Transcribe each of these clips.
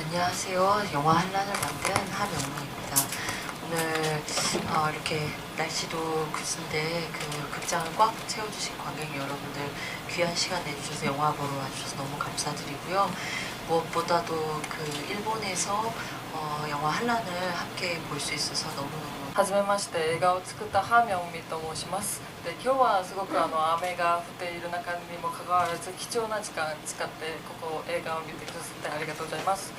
안녕하세요. 영화 한란을 만든 하명무입니다. 오늘 이렇게 날씨도 그진데 그 극장을 꽉 채워주신 관객 여러분들 귀한 시간 내주셔서 영화 보러 와주셔서 너무 감사드리고요. 무엇보다도 그 일본에서 영화 한란을 함께 볼 수 있어서 너무너무 はじめまして、映画を作ったハーミョンミと申します。で、今日はすごく雨が降っている中にもかかわらず貴重な時間使ってここ映画を見てくださってありがとうございます。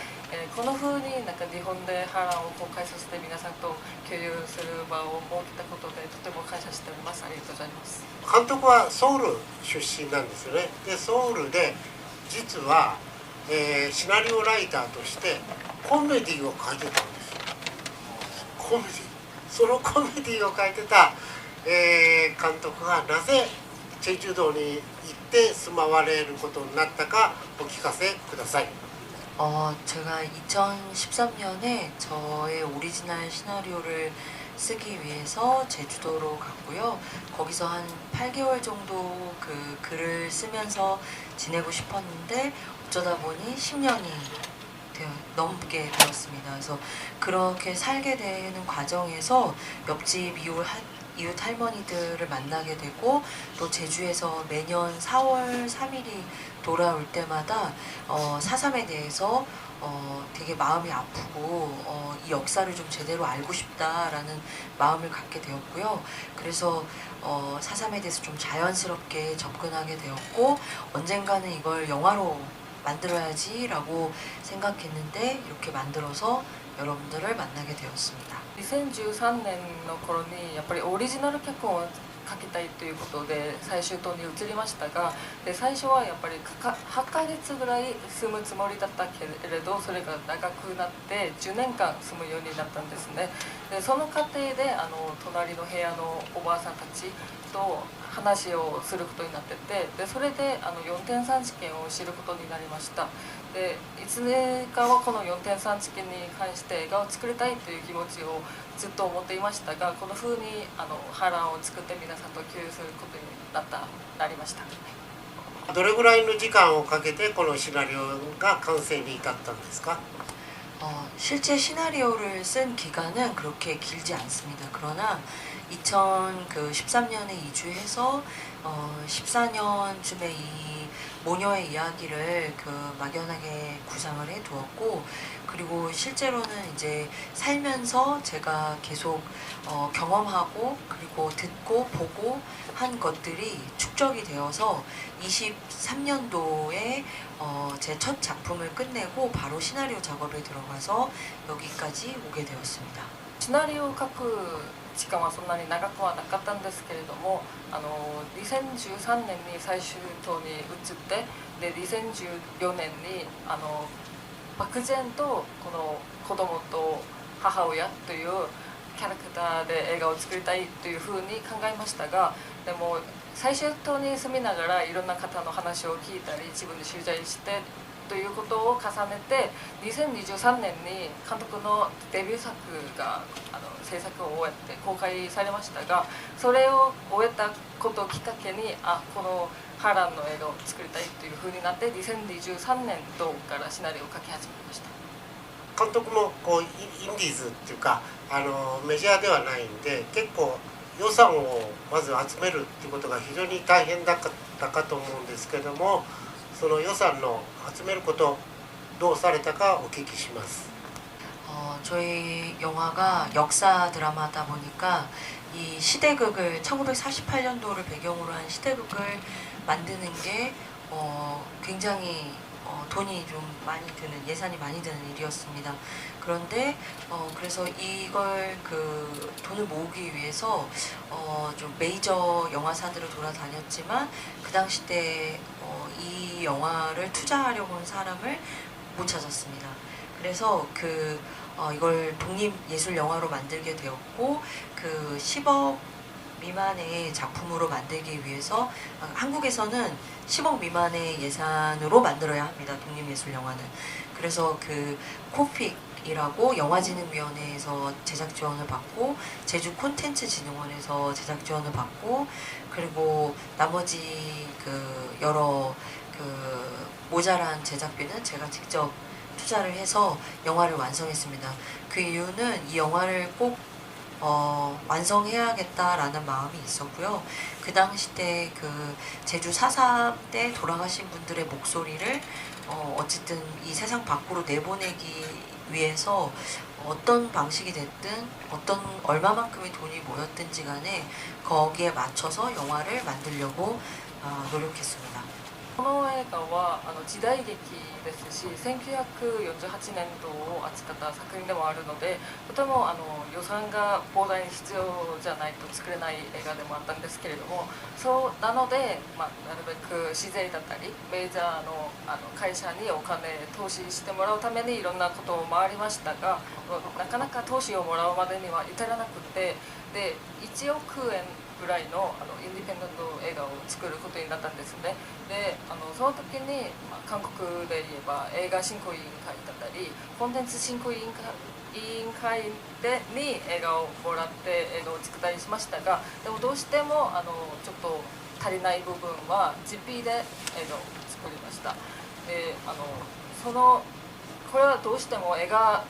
この風に日本で波乱を公開させて皆さんと共有する場を設けたことでとても感謝しております。ありがとうございます。監督はソウル出身なんですよね。でソウルで実は、シナリオライターとしてコメディを書いてたんですよ。コメディ、そのコメディを書いてた、監督がなぜチェジュ島に行って住まわれることになったかお聞かせください。 제가 2013년에 저의 오리지널 시나리오를 쓰기 위해서 제주도로 갔고요. 거기서 한 8개월 정도 그 글을 쓰면서 지내고 싶었는데 어쩌다 보니 10년이 넘게 되었습니다. 그래서 그렇게 살게 되는 과정에서 옆집 이웃 할머니들을 만나게 되고 또 제주에서 매년 4월 3일이 돌아올 때마다 4.3에 대해서 되게 마음이 아프고 이 역사를 좀 제대로 알고 싶다라는 마음을 갖게 되었고요. 그래서 4.3에 대해서 좀 자연스럽게 접근하게 되었고 언젠가는 이걸 영화로 만들어야지라고 생각했는데 이렇게 만들어서 여러분들을 만나게 되었습니다. 2013年の頃にやっぱりオリジナル脚本を書きたいということで最終島に移りましたが、最初はやっぱり8ヶ月ぐらい住むつもりだったけれどそれが長くなって10年間住むようになったんですね。でその過程で隣の部屋のおばあさんたちと話をすることになってて、でそれで4.3事件を知ることになりました。でいつかはこの4.3事件に関して映画を作りたいという気持ちをずっと思っていましたが、この風に波乱を作って皆さんと共有することになりました。どれぐらいの時間をかけてこのシナリオが完成に至ったんですか？ 실제 시나리오를 쓴 기간은 그렇게 길지 않습니다. 그러나 2013년에 이주해서 14년쯤에 이 모녀의 이야기를 막연하게 구상을 해두었고, 그리고 실제로는 이제 살면서 제가 계속 경험하고 그리고 듣고 보고 한 것들이 축적이 되어서 23년도에 제 첫 작품을 끝내고 바로 시나리오 작업에 들어가서 여기까지 오게 되었습니다. シナリオを書く時間はそんなに長くはなかったんですけれども、2013年に最終島に移ってで2014年に漠然とこの子供と母親というキャラクターで映画を作りたいというふうに考えましたが、でも最終島に住みながらいろんな方の話を聞いたり自分で取材してということを重ねて2023年に監督のデビュー作が制作を終えて公開されましたが、それを終えたことをきっかけにこの波乱の映画を作りたいというふうになって2023年度からシナリオを書き始めました。監督もこうインディーズっていうかメジャーではないんで結構予算をまず集めるっていうことが非常に大変だったかと思うんですけども、その予算の集めることどうされたかお聞きします。 저희 영화가 역사 드라마다 보니까 이 시대극을 1948년도를 배경으로 한 시대극을 만드는 게 굉장히 돈이 좀 많이 드는 예산이 많이 드는 일이었습니다. 그런데 그래서 이걸 돈을 모으기 위해서 좀 메이저 영화사들을 돌아다녔지만 그 당시 때 이 영화를 투자하려고 한 사람을 못 찾았습니다. 그래서 이걸 독립예술 영화로 만들게 되었고 10억 미만의 작품으로 만들기 위해서 한국에서는 10억 미만의 예산으로 만들어야 합니다. 독립예술 영화는. 그래서 코픽이라고 영화진흥위원회에서 제작 지원을 받고 제주 콘텐츠진흥원에서 제작 지원을 받고 그리고 나머지 여러 모자란 제작비는 제가 직접 투자를 해서 영화를 완성했습니다. 그 이유는 이 영화를 꼭 완성해야겠다라는 마음이 있었고요. 그 당시 때 그 제주 4.3 때 돌아가신 분들의 목소리를 어쨌든 이 세상 밖으로 내보내기 위해서 어떤 방식이 됐든 얼마만큼의 돈이 모였든지 간에 거기에 맞춰서 영화를 만들려고 노력했습니다. この映画は時代劇ですし1948年度を扱った作品でもあるのでとても予算が膨大に必要じゃないと作れない映画でもあったんですけれどもそうなので、なるべく市税だったりメジャーの会社にお金投資してもらうためにいろんなことを回りましたがなかなか投資をもらうまでには至らなくてで1億円ぐらいのインディペンデント映画を作ることになったんですね。でその時に、韓国で言えば映画振興委員会だったりコンテンツ振興委員会に映画をもらって映画を作ったりしましたがでもどうしてもちょっと足りない部分は実費で映画を作りました。でこれはどうしても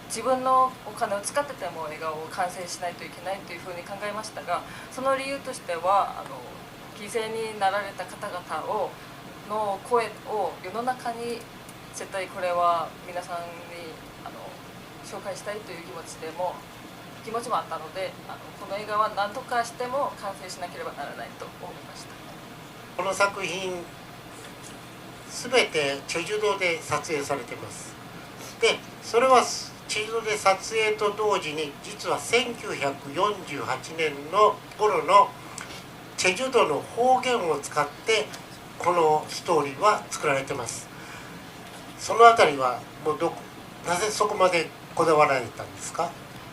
自分のお金を使ってても映画を完成しないといけないというふうに考えましたがその理由としては犠牲になられた方々の声を世の中に絶対これは皆さんに紹介したいという気持ちもあったのでこの映画は何とかしても完成しなければならないと思いました。この作品全てチェジュ島で撮影されています。でそれはチェジュ島で撮影と同時に実は1948年の頃のチェジュ島の方言を使ってこのストーリーは作られてます。そのあたりはもうなぜそこまでこだわられたんですか？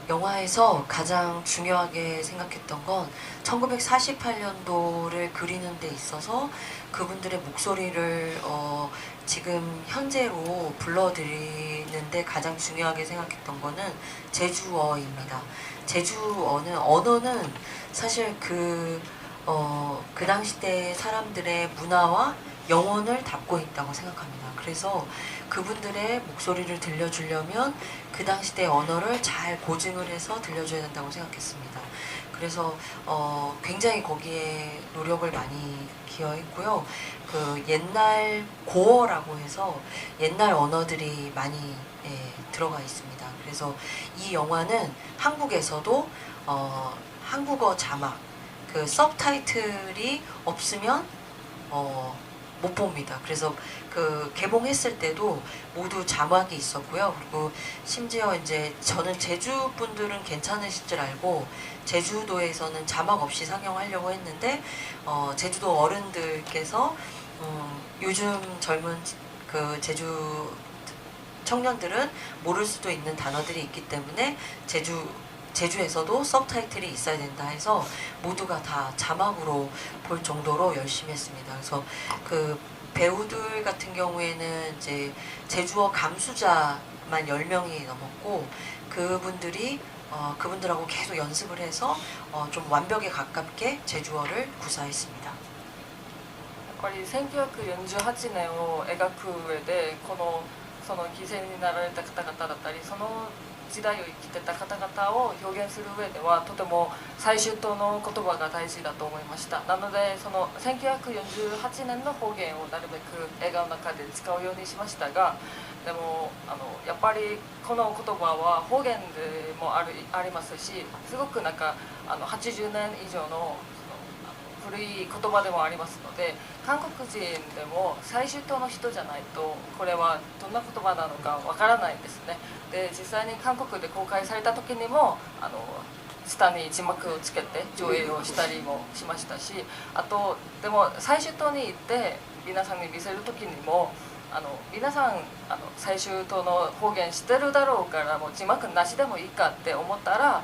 영화에서 가장 중요하게 생각했던 건 1948년도를 그리는 데 있어서 그분들의 목소리를 지금 현재로 불러드리는데 가장 중요하게 생각했던 거는 제주어입니다. 언어는 사실 그 당시 때 사람들의 문화와 영혼을 담고 있다고 생각합니다. 그래서 그분들의 목소리를 들려주려면 그 당시 때 언어를 잘 고증을 해서 들려줘야 된다고 생각했습니다. 그래서 굉장히 거기에 노력을 많이 기여했고요. 그 옛날 고어라고 해서 옛날 언어들이 많이 들어가 있습니다. 그래서 이 영화는 한국에서도 한국어 자막 그 서브타이틀이 없으면 못 봅니다. 그래서 그 개봉했을 때도 모두 자막이 있었고요. 그리고 심지어 이제 저는 제주 분들은 괜찮으실 줄 알고 제주도에서는 자막 없이 상영하려고 했는데 제주도 어른들께서 요즘 젊은 그 제주 청년들은 모를 수도 있는 단어들이 있기 때문에 제주에서도 서브타이틀이 있어야 된다 해서 모두가 다 자막으로 볼 정도로 열심히 했습니다. 그래서 그 배우들 같은 경우에는 이제 제주어 감수자만 10명이 넘었고 그분들하고 계속 연습을 해서 좀 완벽에 가깝게 제주어를 구사했습니다. やっぱり1948年を描く上でその犠牲になられた方々だったりその時代を生きてた方々を表現する上ではとても最終島の言葉が大事だと思いました。なのでその1948年の方言をなるべく映画の中で使うようにしましたがでもやっぱりこの言葉は方言でもありますしすごく80年以上の古い言葉でもありますので韓国人でも最終島の人じゃないとこれはどんな言葉なのかわからないんですね。で実際に韓国で公開された時にも下に字幕をつけて上映をしたりもしましたしあとでも最終島に行って皆さんに見せる時にも皆さん最終島の方言知ってるだろうからもう字幕なしでもいいかって思ったら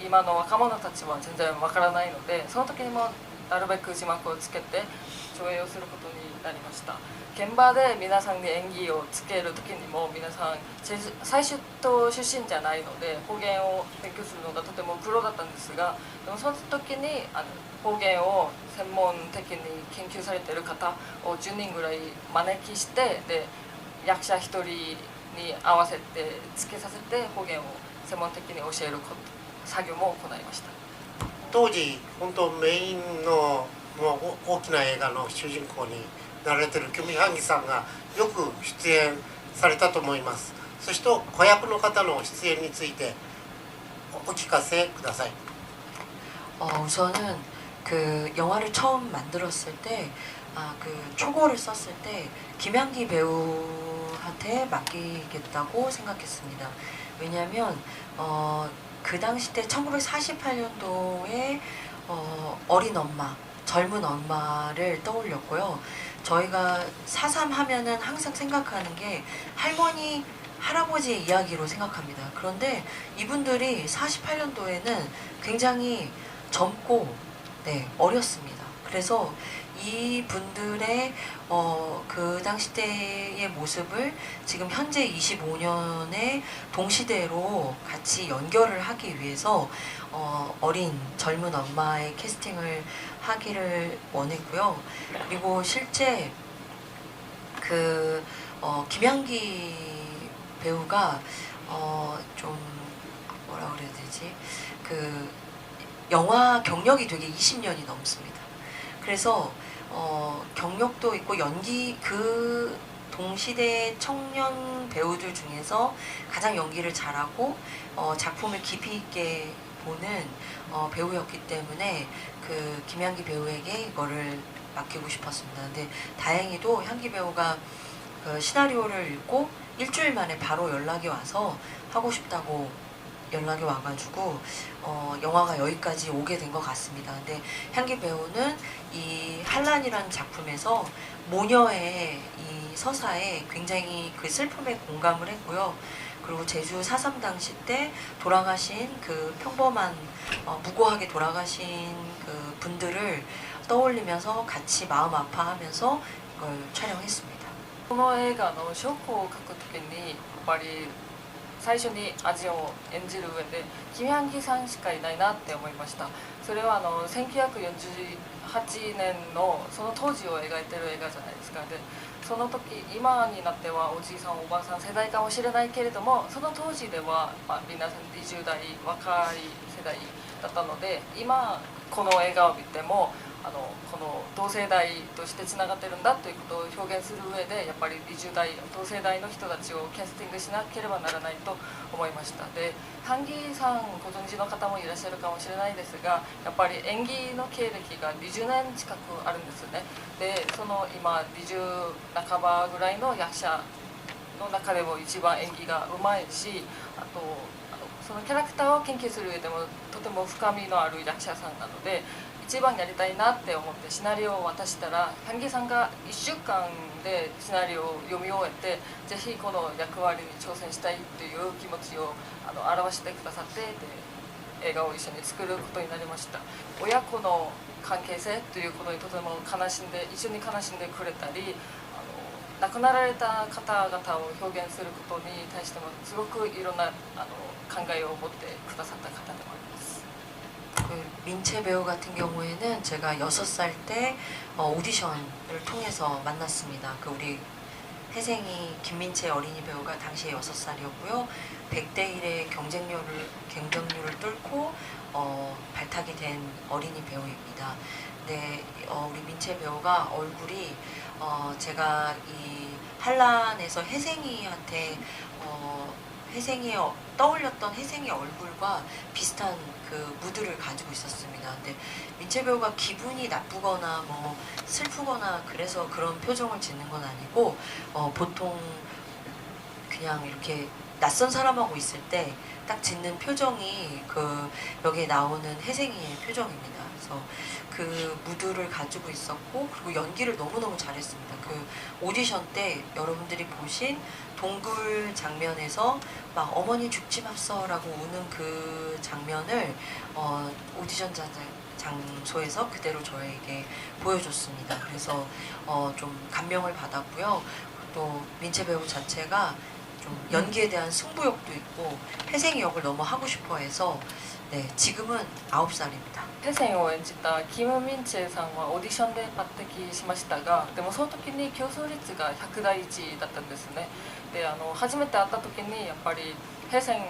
今の若者たちは全然わからないのでその時にもなるべく字幕をつけて上映をすることになりました。現場で皆さんに演技をつける時にも皆さん最終島出身じゃないので方言を勉強するのがとても苦労だったんですがでもその時に方言を専門的に研究されている方を10人ぐらい招きしてで役者1人に合わせてつけさせて方言を専門的に教える作業も行いました。当時本当メインのもう大きな映画の主人公になられてるキム・ハンギさんがよく出演されたと思います。そして子役の方の出演についてお聞かせください。 우선은 그 영화를 처음 만들었을 때, 그 초고를 썼을 때 김향기 배우한테 맡기겠다고 생각했습니다. 왜냐하면 그 당시 때 1948년도에 어린 엄마, 젊은 엄마를 떠올렸고요. 저희가 4.3 하면은 항상 생각하는 게 할머니, 할아버지의 이야기로 생각합니다. 그런데 이분들이 48년도에는 굉장히 젊고 어렸습니다. 그래서 이 분들의 그 당시 때의 모습을 지금 현재 25년의 동시대로 같이 연결을 하기 위해서 어린 젊은 엄마의 캐스팅을 하기를 원했고요. 그리고 실제 그 김향기 배우가 좀 뭐라 그래야 되지? 그 영화 경력이 되게 20년이 넘습니다. 그래서 경력도 있고 연기 그 동시대 청년 배우들 중에서 가장 연기를 잘하고 작품을 깊이 있게 보는 배우였기 때문에 그 김향기 배우에게 이거를 맡기고 싶었습니다. 근데 다행히도 향기 배우가 그 시나리오를 읽고 일주일 만에 바로 연락이 와서 하고 싶다고 연락이 와가지고 영화가 여기까지 오게 된 것 같습니다. 근데 향기 배우는 이 한란이라는 작품에서 모녀의 이 서사에 굉장히 그 슬픔에 공감을 했고요. 그리고 제주 4.3 당시 때 돌아가신 그 평범한 무고하게 돌아가신 그 분들을 떠올리면서 같이 마음 아파하면서 이걸 촬영했습니다. この映画のショックを書くときにやっぱり最初にアジアを演じる上でキム・ハンギさんしかいないなって思いました。それは1948年のその当時を描いてる映画じゃないですか。でその時今になってはおじいさんおばあさん世代かもしれないけれどもその当時では、皆さん20代若い世代だったので今この映画を見てもこの同世代としてつながってるんだということを表現する上でやっぱり20代同世代の人たちをキャスティングしなければならないと思いました。でハンギさんご存知の方もいらっしゃるかもしれないですがやっぱり演技の経歴が20年近くあるんですね。でその今20半ばぐらいの役者の中でも一番演技がうまいしあとそのキャラクターを研究する上でもとても深みのある役者さんなので一番やりたいなって思ってシナリオを渡したらハンギさんが1週間でシナリオを読み終えてぜひこの役割に挑戦したいという気持ちを表してくださってで映画を一緒に作ることになりました。親子の関係性ということにとても悲しんで一緒に悲しんでくれたり亡くなられた方々を表現することに対してもすごくいろんな考えを持ってくださった方でもあります。 그 민채 배우 같은 경우에는 제가 6살 때 오디션을 통해서 만났습니다. 그 우리 태생이 김민채 어린이 배우가 당시에 6살이었고요. 100대 1의 경쟁률을 뚫고 발탁이 된 어린이 배우입니다. 근데 우리 민채 배우가 얼굴이 제가 이 한란에서 혜생이한테 혜생이 떠올렸던 혜생의 얼굴과 비슷한 그 무드를 가지고 있었습니다. 근데 민채 배우가 기분이 나쁘거나 뭐 슬프거나 그래서 그런 표정을 짓는 건 아니고 보통 그냥 이렇게 낯선 사람하고 있을 때 딱 짓는 표정이 그 여기에 나오는 혜생이의 표정입니다. 그래서 그 무드를 가지고 있었고 그리고 연기를 너무너무 잘했습니다. 그 오디션 때 여러분들이 보신 동굴 장면에서 막 어머니 죽지 맙소라고 우는 그 장면을 오디션 장소에서 그대로 저에게 보여줬습니다. 그래서 좀 감명을 받았고요. 또 민채 배우 자체가 좀 연기에 대한 승부욕도 있고 혜생이 역을 너무 하고 싶어해서 네, 지금은 9살입니다. ヘセンを演じたキム・ミンチェさんはオーディションで抜擢しましたが、でもその時に競争率が100対1だったんですね。で初めて会った時にやっぱりヘセン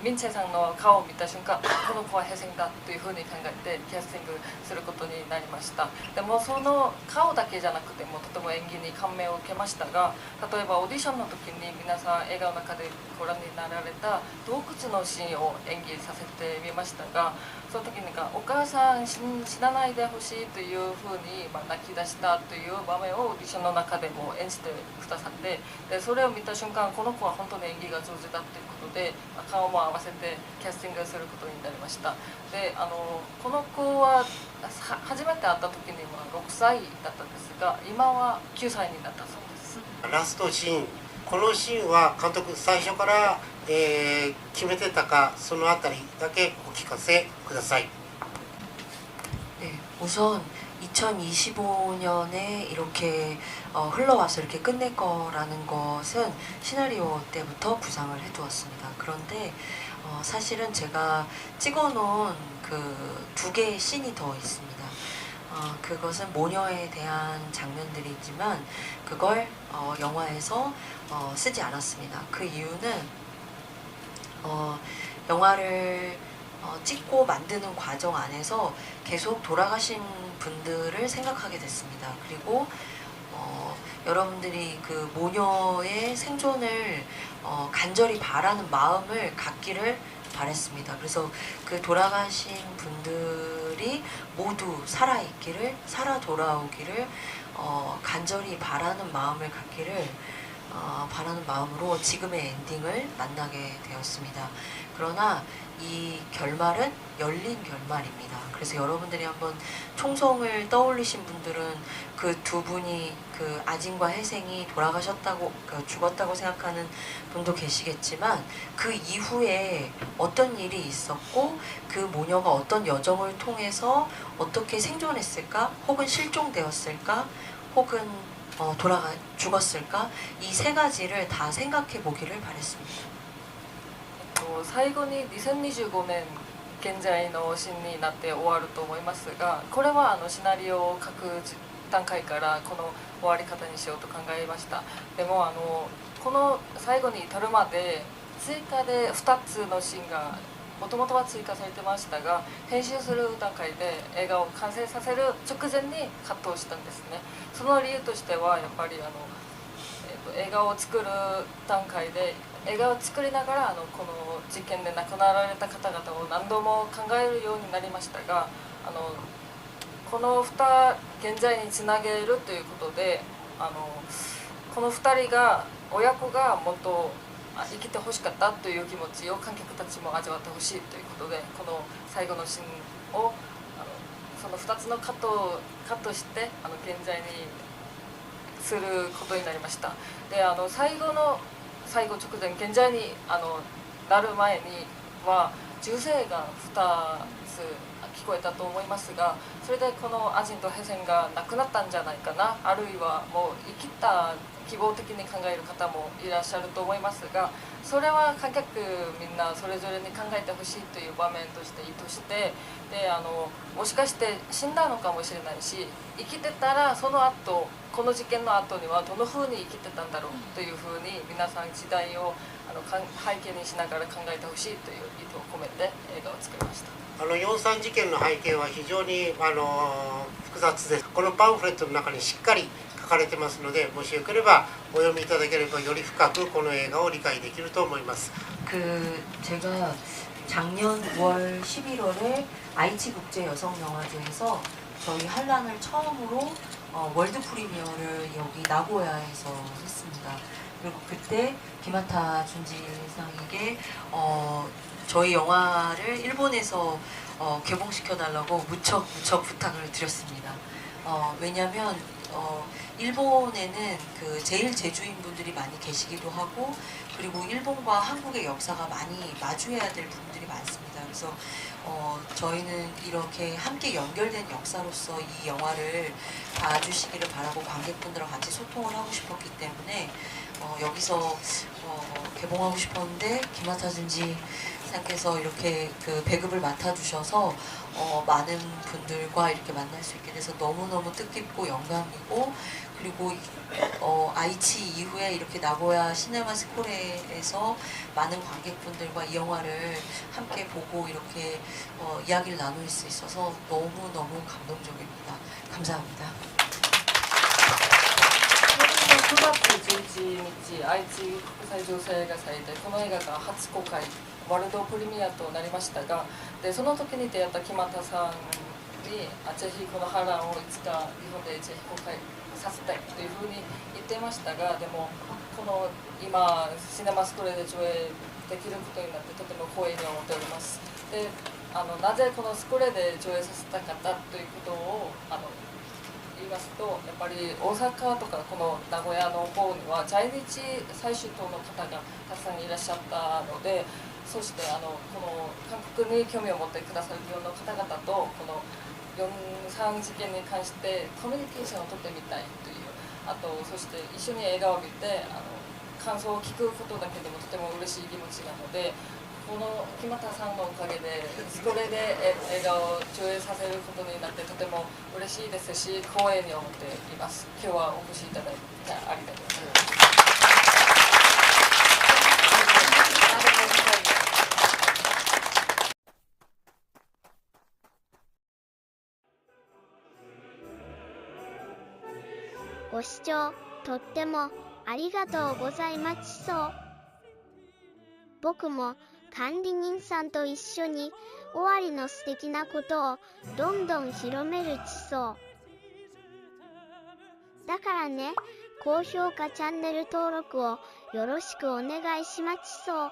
ミンチェさんの顔を見た瞬間、この子はヘセンだというふうに考えてキャスティングすることになりました。でもその顔だけじゃなくてもとても演技に感銘を受けましたが、例えばオーディションの時に皆さん映画の中でご覧になられた洞窟のシーンを演技させてみましたが、その時にお母さん死なないでほしいというふうに泣き出したという場面をオーディションの中でも演じてくださって、でそれを見た瞬間、この子は本当に演技が上手だということで顔も合わせてキャスティングすることになりました。でこの子は初めて会った時には6歳だったんですが、今は9歳になったそうです。ラストシーン、このシーンは監督最初から、決めてたか、そのあたりだけお聞かせください。 네, 우선 2025년에 이렇게 흘러와서 이렇게 끝낼 거라는 것은 시나리오 때부터 구상을 해두었습니다. 그런데 사실은 제가 찍어놓은 그 2개의 씬이 더 있습니다. 그것은 모녀에 대한 장면들이지만 그걸 영화에서 쓰지 않았습니다. 그 이유는 영화를 찍고 만드는 과정 안에서 계속 돌아가신 분들을 생각하게 됐습니다. 그리고 여러분들이 그 모녀의 생존을 간절히 바라는 마음을 갖기를 바랬습니다. 그래서 그 돌아가신 분들이 모두 살아있기를, 살아 돌아오기를 간절히 바라는 마음을 갖기를 바라는 마음으로 지금의 엔딩을 만나게 되었습니다. 그러나 이 결말은 열린 결말입니다. 그래서 여러분들이 한번 총성을 떠올리신 분들은 그 2분이 그 아진과 혜생이 돌아가셨다고 죽었다고 생각하는 분도 계시겠지만 그 이후에 어떤 일이 있었고 그 모녀가 어떤 여정을 통해서 어떻게 생존했을까, 혹은 실종되었을까, 혹은 죽었을까, 이 3가지를 다 생각해 보기를 바랬습니다. 最後に2025年現在のシーンになって終わると思いますが、これはシナリオを書く段階からこの終わり方にしようと考えました。でもこの最後に至るまで追加で2つのシーンがもともとは追加されてましたが、編集する段階で映画を完成させる直前にカットをしたんですね。その理由としてはやっぱり映画を作る段階で映画を作りながらこの事件で亡くなられた方々を何度も考えるようになりましたが、この現在につなげるということでこの2人が親子がもっと生きてほしかったという気持ちを観客たちも味わってほしいということで、この最後のシーンをその2つのカットをカットして現在にすることになりました。で最後直前、現在になる前には銃声が2つ聞こえたと思いますが、それでこのアジンとヘセンが亡くなったんじゃないかな、あるいはもう生きた希望的に考える方もいらっしゃると思いますが、それは観客みんなそれぞれに考えてほしいという場面として意図して、でもしかして死んだのかもしれないし、生きてたらその後この事件の後にはどの風に生きてたんだろうというふうに皆さん時代を背景にしながら考えてほしいという意図を込めて映画を作りました。43事件の背景は非常に複雑です。このパンフレットの中にしっかり書かれてますので、もしよければお読みいただければより深くこの映画を理解できると思います。제가 작년 9월 11월에 아이치 국제 여성 영화제에서 저희 한란을 처음으로 월드 프리미어를 여기 나고야에서 했습니다. 그리고 그때 기마타 준지상에게 저희 영화를 일본에서 개봉시켜달라고 무척 부탁을 드렸습니다. 왜냐하면 일본에는 그 제일 제주인 분들이 많이 계시기도 하고, 그리고 일본과 한국의 역사가 많이 마주해야 될 부분들이 많습니다. 그래서 저희는 이렇게 함께 연결된 역사로서 이 영화를 봐주시기를 바라고 관객분들과 같이 소통을 하고 싶었기 때문에 여기서 개봉하고 싶었는데 기마타 준지 상께서 이렇게 그 배급을 맡아주셔서 많은 분들과 이렇게 만날 수 있게 돼서 너무너무 뜻깊고 영광이고, 그리고 아이치 이후에 이렇게 나고야 시네마 스코레에서 많은 관객분들과 이 영화를 함께 보고 이렇게 이야기를 나눌 수 있어서 너무너무 감동적입니다. 감사합니다. 9月11日、愛知国際女性映画祭でこの映画が初公開、ワールドプレミアとなりましたが、でその時に出会った木俣さんにぜひこの波乱をいつか日本でぜひ公開させたいというふうに言っていましたが、でもこの今シネマスコレで上映できることになってとても光栄に思っております。でなぜこのスコレで上映させたかったということを言いますと、やっぱり大阪とかこの名古屋の方には在日最終党の方がたくさんいらっしゃったので、そしてこの韓国に興味を持ってくださる日本の方々とこの4.3事件に関してコミュニケーションを取ってみたいという、あとそして一緒に映画を見て感想を聞くことだけでもとても嬉しい気持ちなので、この木俣さんのおかげでこれで映画を上映させることになってとても嬉しいですし、光栄に思っています。今日はお越しいただいてありがとうございます。ご視聴とってもありがとうございまちそう。僕も管理人さんと一緒に終わりの素敵なことをどんどん広めるちそう。だからね、高評価チャンネル登録をよろしくお願いしまちそう。